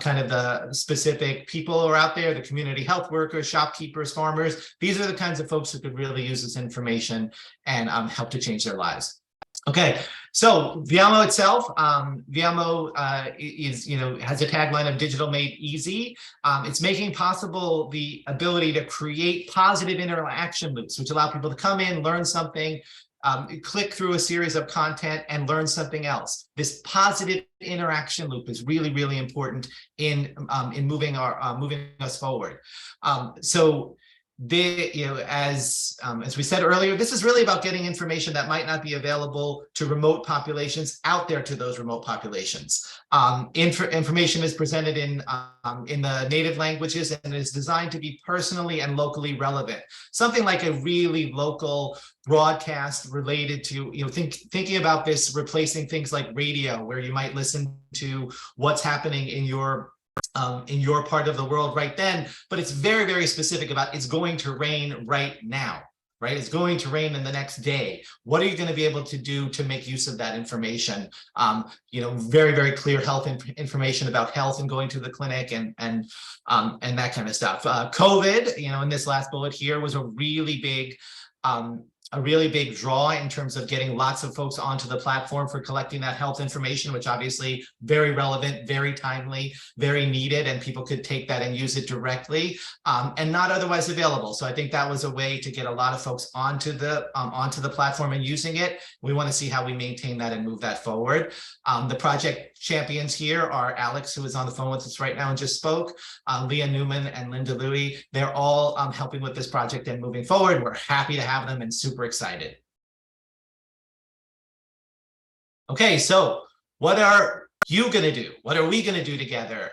kind of the specific people who are out there, the community health workers, shopkeepers, farmers. These are the kinds of folks who could really use this information and help to change their lives. Okay, so VMO itself, VMO has a tagline of digital made easy. It's making possible the ability to create positive interaction loops, which allow people to come in, learn something, click through a series of content and learn something else. This positive interaction loop is really, really important in moving us forward. As we said earlier, this is really about getting information that might not be available to remote populations out there to those remote populations. Information is presented in the native languages and is designed to be personally and locally relevant. Something like a really local broadcast related to, thinking about this replacing things like radio, where you might listen to what's happening in your part of the world right then, but it's very, very specific about it's going to rain right now, right? It's going to rain in the next day. What are you going to be able to do to make use of that information? Very, very clear health information about health and going to the clinic and that kind of stuff. COVID, in this last bullet here, was a really big draw in terms of getting lots of folks onto the platform for collecting that health information, which obviously very relevant, very timely, very needed, and people could take that and use it directly and not otherwise available. So I think that was a way to get a lot of folks onto the platform and using it. We want to see how we maintain that and move that forward. The project champions here are Alex, who is on the phone with us right now and just spoke, Leah Newman and Linda Louie. They're all helping with this project and moving forward. We're happy to have them and super excited. Okay, so what are you going to do? What are we going to do together?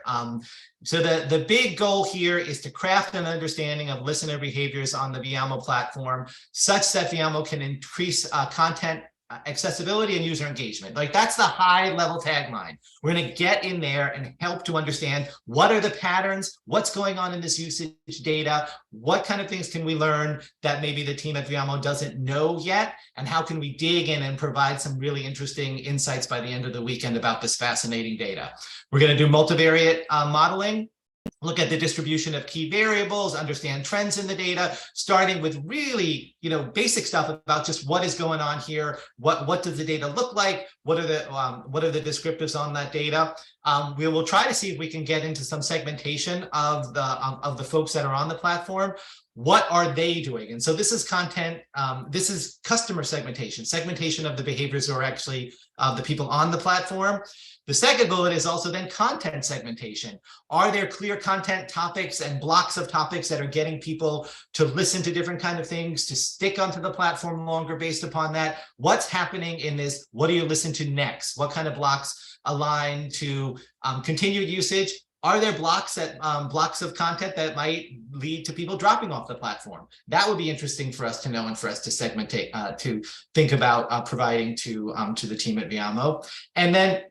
So the big goal here is to craft an understanding of listener behaviors on the VMO platform such that VMO can increase content accessibility and user engagement. Like, that's the high level tagline. We're going to get in there and help to understand what are the patterns, what's going on in this usage data, what kind of things can we learn that maybe the team at VMO doesn't know yet, and how can we dig in and provide some really interesting insights by the end of the weekend about this fascinating data. We're going to do multivariate modeling, look at the distribution of key variables, understand trends in the data, starting with really, basic stuff about just what is going on here, what does the data look like, what are the descriptives on that data. We will try to see if we can get into some segmentation of the folks that are on the platform. What are they doing? And so this is content, this is customer segmentation of the behaviors who are actually the people on the platform. The second bullet is also then content segmentation. Are there clear content topics and blocks of topics that are getting people to listen to different kind of things, to stick onto the platform longer based upon that? What's happening in this? What do you listen to next? What kind of blocks align to continued usage? Are there blocks of content that might lead to people dropping off the platform? That would be interesting for us to know and for us to segmentate, to think about providing to the team at Viamo. And then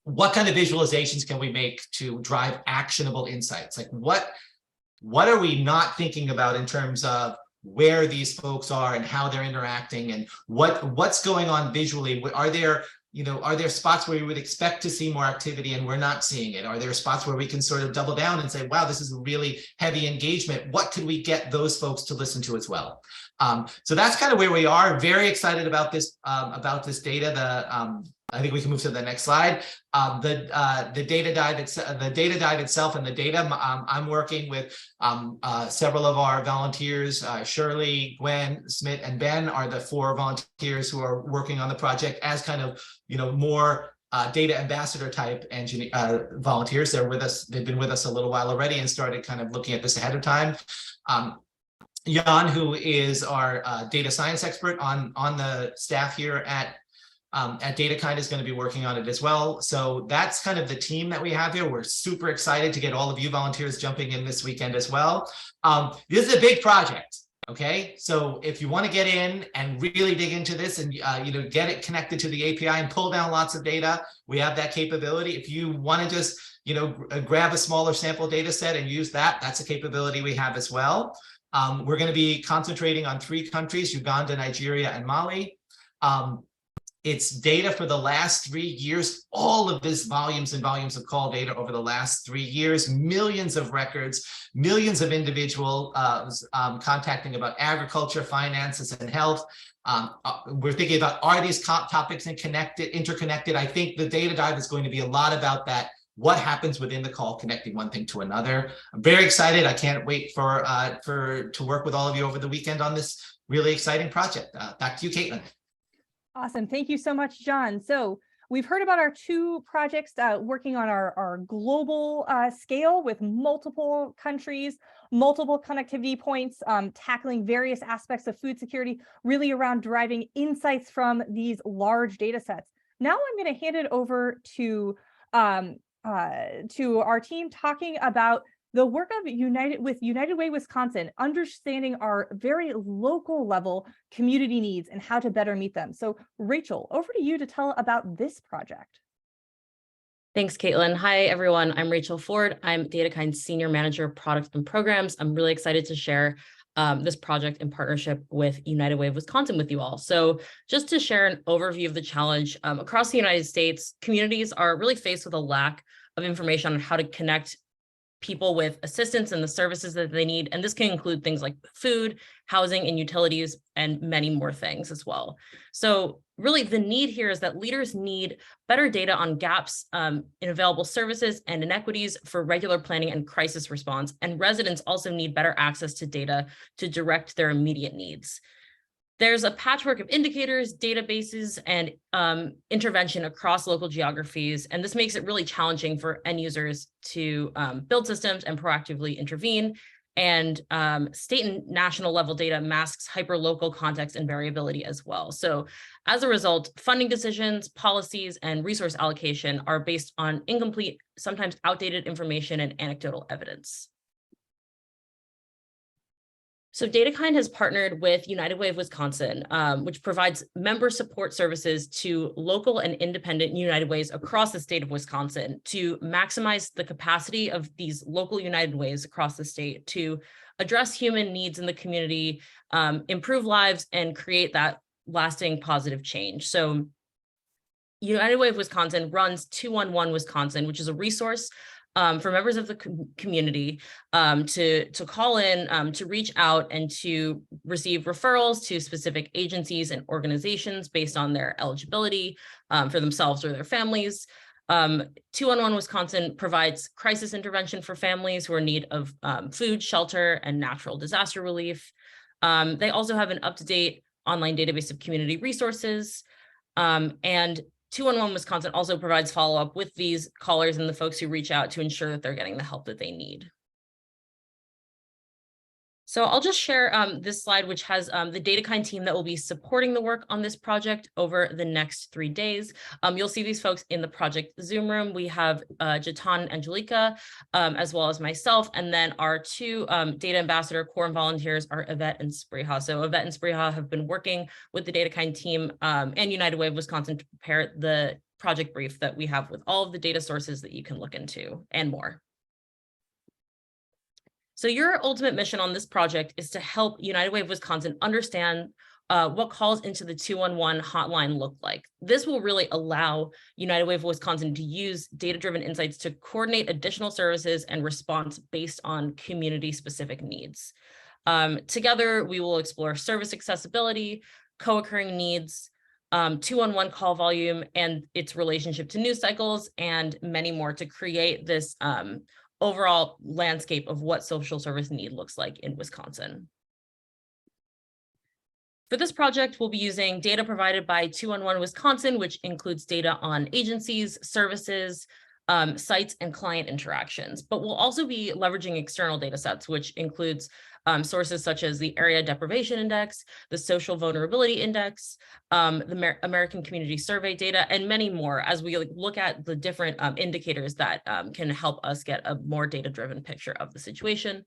what kind of visualizations can we make to drive actionable insights? Like what are we not thinking about in terms of where these folks are and how they're interacting and what's going on visually? Are there spots where we would expect to see more activity and we're not seeing it? Are there spots where we can sort of double down and say, wow, this is a really heavy engagement. What could we get those folks to listen to as well? So that's kind of where we are. Very excited about this data. I think we can move to the next slide. The DataDive itself and the data. I'm working with several of our volunteers. Shirley, Gwen, Smith, and Ben are the 4 volunteers who are working on the project as kind of more data ambassador type volunteers. They're with us. They've been with us a little while already and started kind of looking at this ahead of time. Jan, who is our data science expert on the staff here at DataKind, is going to be working on it as well. So that's kind of the team that we have here. We're super excited to get all of you volunteers jumping in this weekend as well. This is a big project. Okay, so if you want to get in and really dig into this and get it connected to the API and pull down lots of data, we have that capability. If you want to just grab a smaller sample data set and use that, that's a capability we have as well. We're going to be concentrating on 3 countries: Uganda, Nigeria, and Mali. It's data for the last 3 years, all of this volumes and volumes of call data over the last 3 years, millions of records, millions of individuals contacting about agriculture, finances, and health. We're thinking about, are these topics interconnected? I think the DataDive is going to be a lot about that. What happens within the call, connecting one thing to another. I'm very excited. I can't wait to work with all of you over the weekend on this really exciting project. Back to you, Caitlin. Awesome. Thank you so much, John. So we've heard about our 2 projects working on our global scale with multiple countries, multiple connectivity points, tackling various aspects of food security, really around deriving insights from these large data sets. Now I'm going to hand it over to our team talking about the work of United Way Wisconsin, understanding our very local level community needs and how to better meet them. So Rachel, over to you to tell about this project. Thanks, Caitlin. Hi, everyone. I'm Rachel Ford. I'm DataKind's Senior Manager of Products and Programs. I'm really excited to share this project in partnership with United Way of Wisconsin with you all. So just to share an overview of the challenge, across the United States, communities are really faced with a lack of information on how to connect people with assistance and the services that they need. And this can include things like food, housing, and utilities, and many more things as well. So really the need here is that leaders need better data on gaps in available services and inequities for regular planning and crisis response. And residents also need better access to data to direct their immediate needs. There's a patchwork of indicators, databases, and intervention across local geographies, and this makes it really challenging for end users to build systems and proactively intervene. And state and national level data masks hyperlocal context and variability as well. So as a result, funding decisions, policies, and resource allocation are based on incomplete, sometimes outdated information and anecdotal evidence. So DataKind has partnered with United Way of Wisconsin, which provides member support services to local and independent United Ways across the state of Wisconsin to maximize the capacity of these local United Ways across the state to address human needs in the community, improve lives, and create that lasting positive change. So United Way of Wisconsin runs 211 Wisconsin, which is a resource for members of the community to call in, to reach out and to receive referrals to specific agencies and organizations based on their eligibility for themselves or their families. 211 Wisconsin provides crisis intervention for families who are in need of food, shelter, and natural disaster relief. They also have an up-to-date online database of community resources, and 211 Wisconsin also provides follow-up with these callers and the folks who reach out to ensure that they're getting the help that they need. So I'll just share this slide, which has the DataKind team that will be supporting the work on this project over the next 3 days. You'll see these folks in the project Zoom room. We have Jatan and Angelica, as well as myself, and then our 2 data ambassador quorum volunteers are Yvette and Spriha. So Yvette and Spriha have been working with the DataKind team and United Way of Wisconsin to prepare the project brief that we have with all of the data sources that you can look into and more. So your ultimate mission on this project is to help United Way of Wisconsin understand what calls into the 211 hotline look like. This will really allow United Way of Wisconsin to use data-driven insights to coordinate additional services and response based on community-specific needs. Together, we will explore service accessibility, co-occurring needs, 211 call volume and its relationship to news cycles, and many more to create this overall landscape of what social service need looks like in Wisconsin. For this project, we'll be using data provided by 211 Wisconsin, which includes data on agencies, services, sites, and client interactions. But we'll also be leveraging external data sets, which includes sources such as the Area Deprivation Index, the Social Vulnerability Index, the American Community Survey data, and many more as we look at the different indicators that can help us get a more data-driven picture of the situation.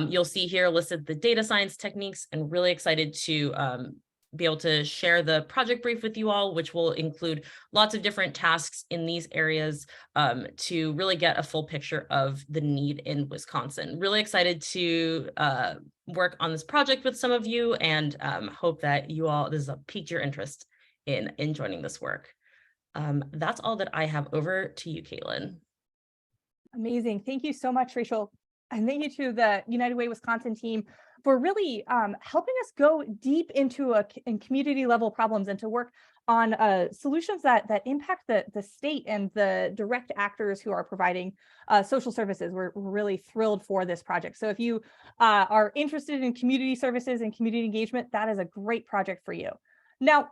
You'll see here listed the data science techniques, and really excited to be able to share the project brief with you all, which will include lots of different tasks in these areas to really get a full picture of the need in Wisconsin. Really excited to work on this project with some of you, and hope that you all, this has piqued your interest in joining this work. That's all that I have. Over to you, Caitlin. Amazing. Thank you so much, Rachel. And thank you to the United Way Wisconsin team for really helping us go deep into community level problems and to work on solutions that impact the state and the direct actors who are providing social services. We're really thrilled for this project. So if you are interested in community services and community engagement, that is a great project for you. Now,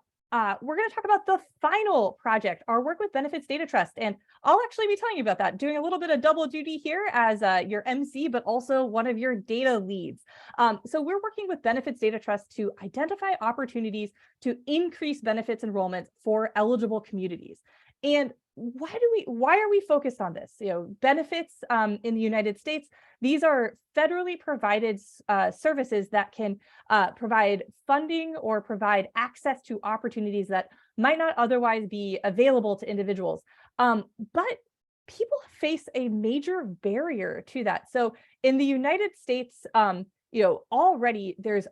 we're going to talk about the final project, our work with Benefits Data Trust. And I'll actually be telling you about that, doing a little bit of double duty here as your MC, but also one of your data leads. So we're working with Benefits Data Trust to identify opportunities to increase benefits enrollment for eligible communities. And why are we focused on this? Benefits in the United States, these are federally provided services that can provide funding or provide access to opportunities that might not otherwise be available to individuals. But people face a major barrier to that. So in the United States, already there's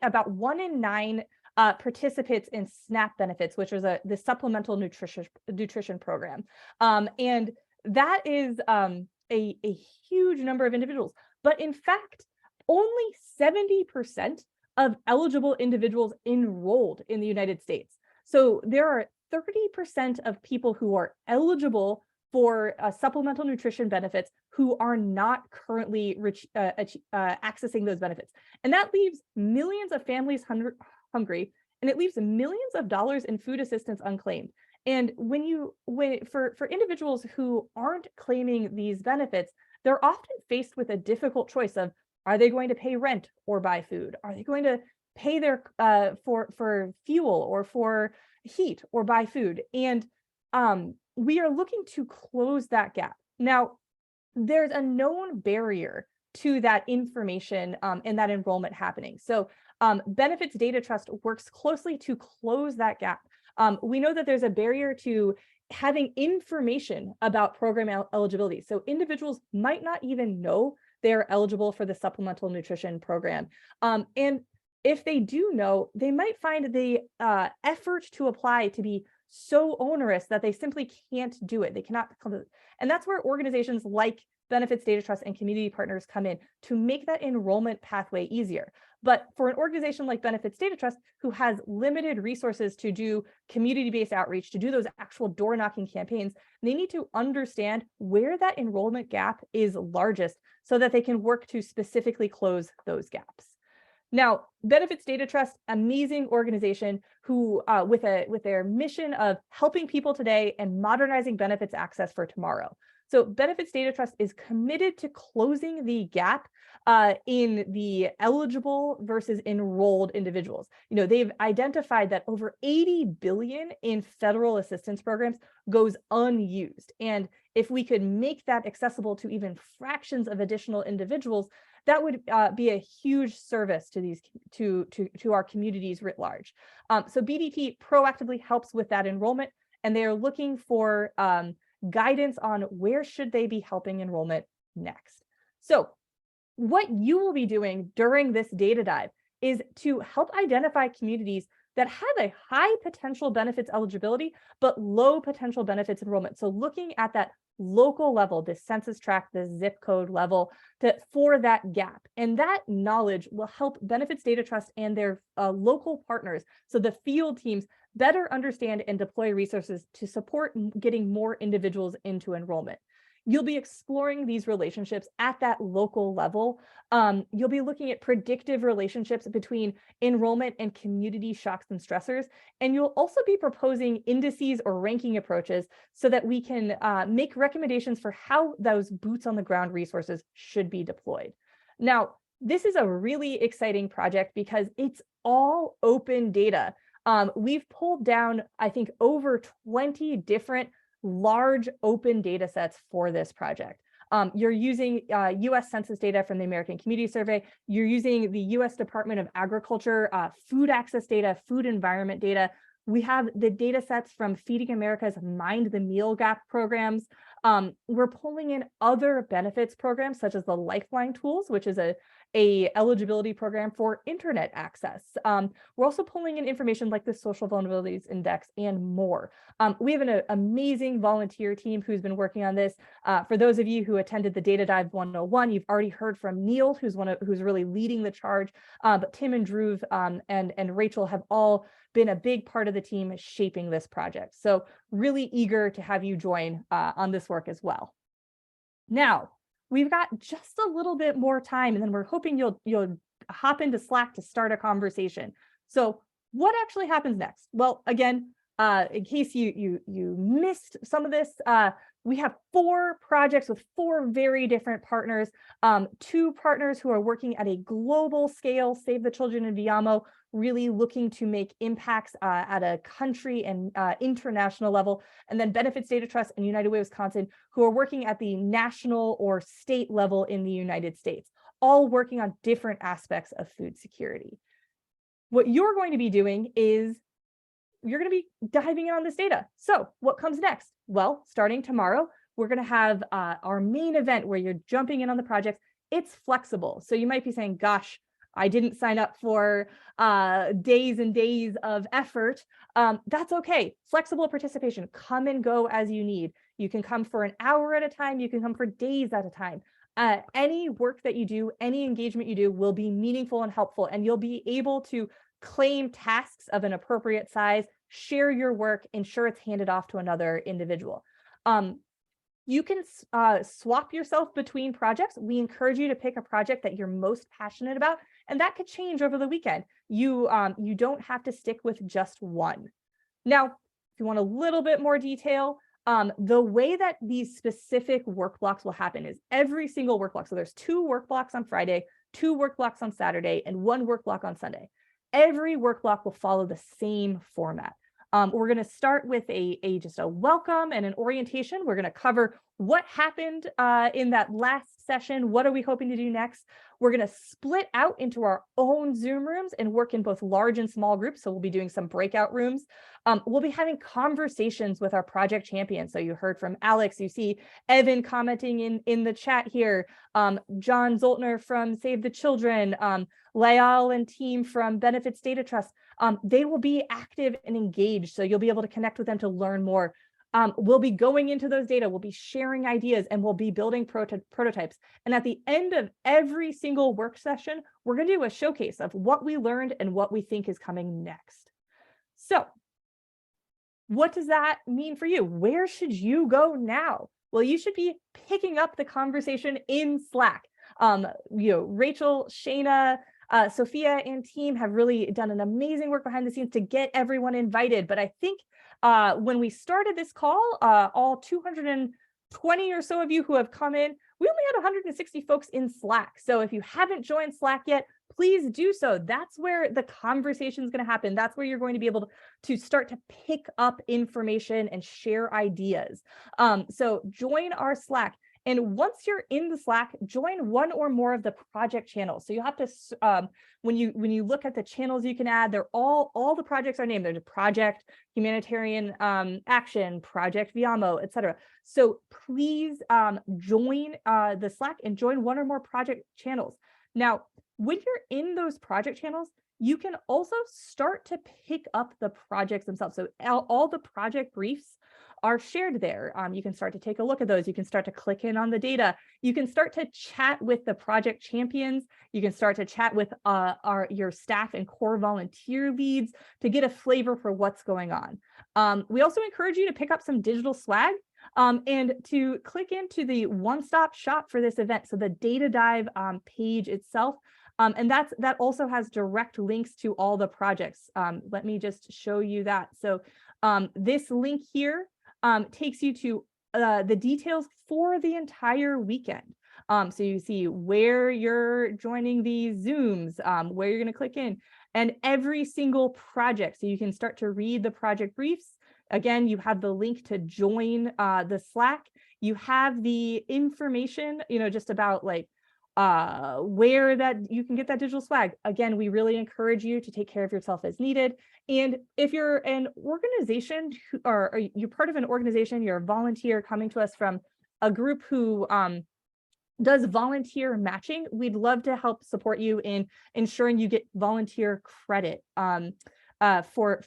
about 1 in 9 participants in SNAP benefits, which is the supplemental nutrition program. And that is a huge number of individuals. But in fact, only 70% of eligible individuals enrolled in the United States. So there are 30% of people who are eligible for supplemental nutrition benefits who are not currently accessing those benefits. And that leaves millions of families hungry, and it leaves millions of dollars in food assistance unclaimed. And for individuals who aren't claiming these benefits, they're often faced with a difficult choice of, are they going to pay rent or buy food? Are they going to pay their for fuel or for heat or buy food? And we are looking to close that gap. Now, there's a known barrier to that information and that enrollment happening. So Benefits Data Trust works closely to close that gap. We know that there's a barrier to having information about program eligibility. So individuals might not even know they're eligible for the supplemental nutrition program. And if they do know, they might find the effort to apply to be so onerous that they simply can't do it. They cannot come to it. And that's where organizations like Benefits Data Trust and community partners come in to make that enrollment pathway easier. But for an organization like Benefits Data Trust, who has limited resources to do community-based outreach, to do those actual door-knocking campaigns, they need to understand where that enrollment gap is largest so that they can work to specifically close those gaps. Now, Benefits Data Trust, amazing organization who, with their mission of helping people today and modernizing benefits access for tomorrow. So Benefits Data Trust is committed to closing the gap in the eligible versus enrolled individuals. You know, they've identified that over 80 billion in federal assistance programs goes unused. And if we could make that accessible to even fractions of additional individuals, that would be a huge service to these to our communities writ large. So BDT proactively helps with that enrollment, and they are looking for guidance on where should they be helping enrollment next. So what you will be doing during this data dive is to help identify communities that have a high potential benefits eligibility, but low potential benefits enrollment. So looking at that local level, the census tract, the zip code level for that gap. And that knowledge will help Benefits Data Trust and their local partners, so the field teams, better understand and deploy resources to support getting more individuals into enrollment. You'll be exploring these relationships at that local level. You'll be looking at predictive relationships between enrollment and community shocks and stressors. And you'll also be proposing indices or ranking approaches so that we can make recommendations for how those boots on the ground resources should be deployed. Now, this is a really exciting project because it's all open data. We've pulled down, I think, over 20 different large open data sets for this project. You're using US Census data from the American Community Survey. You're using the US Department of Agriculture, food access data, food environment data. We have the data sets from Feeding America's Mind the Meal Gap programs. We're pulling in other benefits programs such as the Lifeline tools, which is a eligibility program for internet access. We're also pulling in information like the Social Vulnerabilities Index and more. We have an amazing volunteer team who's been working on this. For those of you who attended the DataDive 101, you've already heard from Neil, who's really leading the charge. But Tim and Dhruv and Rachel have all been a big part of the team shaping this project. So really eager to have you join on this work as well. Now, we've got just a little bit more time, and then we're hoping you'll hop into Slack to start a conversation. So what actually happens next? Well, again, in case you missed some of this, we have 4 projects with 4 very different partners. 2 partners who are working at a global scale, Save the Children in Viamo, really looking to make impacts at a country and international level. And then Benefits Data Trust and United Way Wisconsin, who are working at the national or state level in the United States, all working on different aspects of food security. What you're going to be doing is you're going to be diving in on this data. So what comes next? Well, starting tomorrow, we're going to have our main event where you're jumping in on the project. It's flexible. So you might be saying, gosh, I didn't sign up for days and days of effort. That's okay. Flexible participation. Come and go as you need. You can come for an hour at a time. You can come for days at a time. Any work that you do, any engagement you do will be meaningful and helpful, and you'll be able to claim tasks of an appropriate size, share your work, ensure it's handed off to another individual. You can swap yourself between projects. We encourage you to pick a project that you're most passionate about, and that could change over the weekend. You don't have to stick with just one. Now, if you want a little bit more detail, the way that these specific work blocks will happen is every single work block. So there's 2 work blocks on Friday, 2 work blocks on Saturday, and 1 work block on Sunday. Every work block will follow the same format. We're going to start with just a welcome and an orientation. We're going to cover what happened in that last session. What are we hoping to do next? We're going to split out into our own Zoom rooms and work in both large and small groups. So we'll be doing some breakout rooms. We'll be having conversations with our project champions. So you heard from Alex, you see Evan commenting in the chat here, John Zoltner from Save the Children, Layal and team from Benefits Data Trust. They will be active and engaged. So you'll be able to connect with them to learn more. We'll be going into those data, we'll be sharing ideas, and we'll be building prototypes. And at the end of every single work session, we're going to do a showcase of what we learned and what we think is coming next. So what does that mean for you? Where should you go now? Well, you should be picking up the conversation in Slack. Rachel, Shayna, Sophia and team have really done an amazing work behind the scenes to get everyone invited. But I think when we started this call, all 200 and 20 or so of you who have come in. We only had 160 folks in Slack. So if you haven't joined Slack yet, please do so. That's where the conversation is going to happen. That's where you're going to be able to start to pick up information and share ideas. So join our Slack. And once you're in the Slack, join one or more of the project channels. So you have to, when you look at the channels you can add, they're all the projects are named. There's a project, humanitarian action, project Viamo, etc. So please join the Slack and join one or more project channels. Now, when you're in those project channels, you can also start to pick up the projects themselves. So all the project briefs are shared there. You can start to take a look at those. You can start to click in on the data. You can start to chat with the project champions. You can start to chat with your staff and core volunteer leads to get a flavor for what's going on. We also encourage you to pick up some digital swag and to click into the one-stop shop for this event. So the DataDive page itself. And that also has direct links to all the projects. Let me just show you that. So this link here takes you to the details for the entire weekend. So you see where you're joining these Zooms, where you're going to click in, and every single project. So you can start to read the project briefs. Again, you have the link to join the Slack. You have the information, just about like where that you can get that digital swag. Again, we really encourage you to take care of yourself as needed. And if you're an organization or you're part of an organization, you're a volunteer coming to us from a group who does volunteer matching, we'd love to help support you in ensuring you get volunteer credit for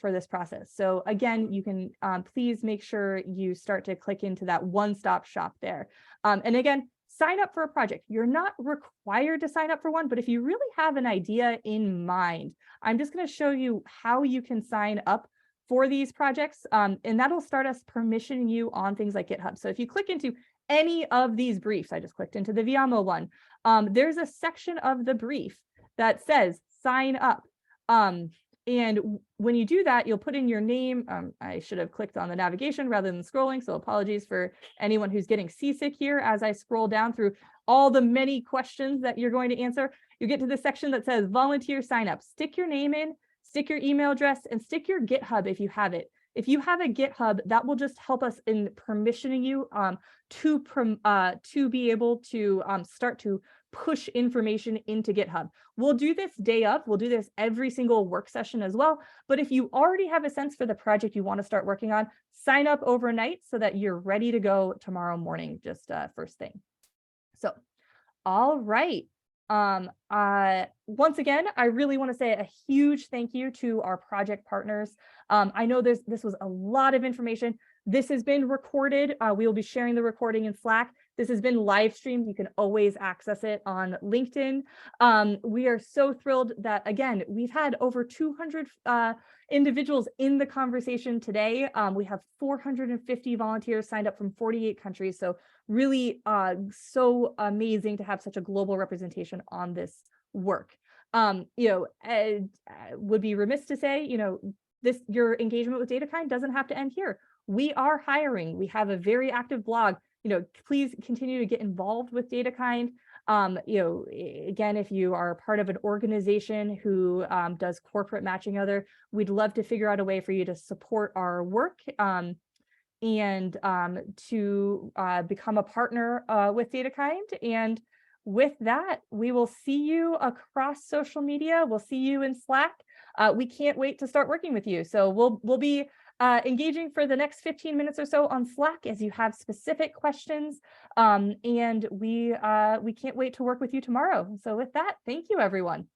this process. So again, you can please make sure you start to click into that one-stop shop there. And again, sign up for a project. You're not required to sign up for one, but if you really have an idea in mind, I'm just going to show you how you can sign up for these projects. And that'll start us permissioning you on things like GitHub. So if you click into any of these briefs, I just clicked into the Viamo one, there's a section of the brief that says sign up. And when you do that, you'll put in your name. I should have clicked on the navigation rather than scrolling, so apologies for anyone who's getting seasick here as I scroll down through all the many questions that you're going to answer. You get to the section that says volunteer sign up. Stick your name in, stick your email address, and stick your GitHub if you have it. If you have a GitHub, that will just help us in permissioning you to be able to start to push information into GitHub. We'll do this day of, we'll do this every single work session as well. But if you already have a sense for the project you want to start working on, sign up overnight so that you're ready to go tomorrow morning, just first thing. So, all right. Once again, I really want to say a huge thank you to our project partners. I know this was a lot of information. This has been recorded. We will be sharing the recording in Slack. This has been live streamed. You can always access it on LinkedIn. We are so thrilled that, again, we've had over 200 individuals in the conversation today. We have 450 volunteers signed up from 48 countries. So really so amazing to have such a global representation on this work. Would be remiss to say, your engagement with DataKind doesn't have to end here. We are hiring. We have a very active blog. Please continue to get involved with DataKind. Again, if you are part of an organization who does corporate matching we'd love to figure out a way for you to support our work and to become a partner with DataKind. And with that, we will see you across social media. We'll see you in Slack. We can't wait to start working with you. So we'll be engaging for the next 15 minutes or so on Slack as you have specific questions. And we can't wait to work with you tomorrow. So with that, thank you, everyone.